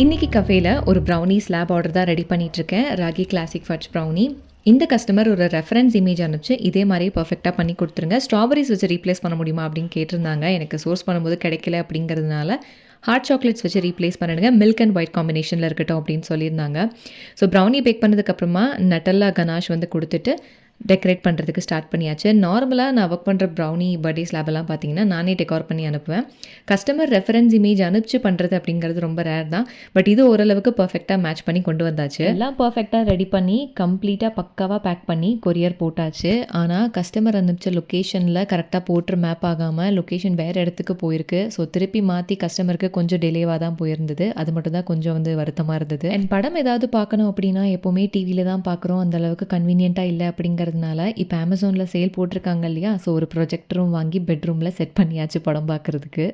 இன்றைக்கி கஃபேல ஒரு brownie slab order தான் ரெடி பண்ணிகிட்ருக்கேன். Ragi classic fudge brownie. இந்த கஸ்டமர் ஒரு ரெஃபரன்ஸ் இமேஜ் அனுப்பிச்சு இதே மாதிரியே பர்ஃபெக்டாக பண்ணி கொடுத்துருங்க, ஸ்ட்ராபெரிஸ் வச்சு ரீப்ளேஸ் பண்ண முடியுமா அப்படின்னு கேட்டிருந்தாங்க. எனக்கு சோர்ஸ் பண்ணும்போது கிடைக்கல அப்படிங்கிறதுனால ஹாட் சாக்லேட்ஸ் வச்சு ரீப்ளேஸ் பண்ணிடுங்க, மில்க் அண்ட் ஒயிட் காம்பினேஷனில் இருக்கட்டும் அப்படின்னு சொல்லியிருந்தாங்க. ஸோ ப்ரௌனி பேக் பண்ணதுக்கப்புறமா நட்டல்லா கனாஷ் வந்து கொடுத்துட்டு டெக்கரேட் பண்ணுறதுக்கு ஸ்டார்ட் பண்ணியாச்சு. நார்மலாக நான் ஒர்க் பண்ணுற ப்ரௌனி பர்த்டே ஸ்லாபெல்லாம் பார்த்தீங்கன்னா நானே டெக்கார் பண்ணி அனுப்புவேன். கஸ்டமர் ரெஃபரன்ஸ் இமேஜ் அனுப்பிச்சு பண்ணுறது அப்படிங்கிறது ரொம்ப ரேர் தான். பட் இது ஓரளவுக்கு பர்ஃபெக்டாக மேட்ச் பண்ணி கொண்டு வந்தாச்சு. எல்லாம் பர்ஃபெக்டாக ரெடி பண்ணி கம்ப்ளீட்டாக பக்காவாக பேக் பண்ணி கொரியர் போட்டாச்சு. ஆனால் கஸ்டமர் அனுப்பிச்ச லொக்கேஷனில் கரெக்டாக போட்டு மேப் ஆகாமல் லொக்கேஷன் வேறு இடத்துக்கு போயிருக்கு. ஸோ திருப்பி மாற்றி கஸ்டமருக்கு கொஞ்சம் டிலேவாக தான் போயிருந்தது. அது மட்டும் தான் கொஞ்சம் வந்து வருத்தமாக இருந்தது. அண்ட் படம் ஏதாவது பார்க்கணும் அப்படின்னா எப்போவுமே டிவியில் தான் பார்க்குறோம், அந்தளவுக்கு கன்வீனியண்ட்டாக இல்லை அப்படிங்கிறதுனால இப்போ அமேசானில் சேல் போட்டிருக்காங்க இல்லையா, ஸோ ஒரு ப்ரொஜெக்டரும் வாங்கி பெட்ரூமில் செட் பண்ணியாச்சு படம் பார்க்குறதுக்கு.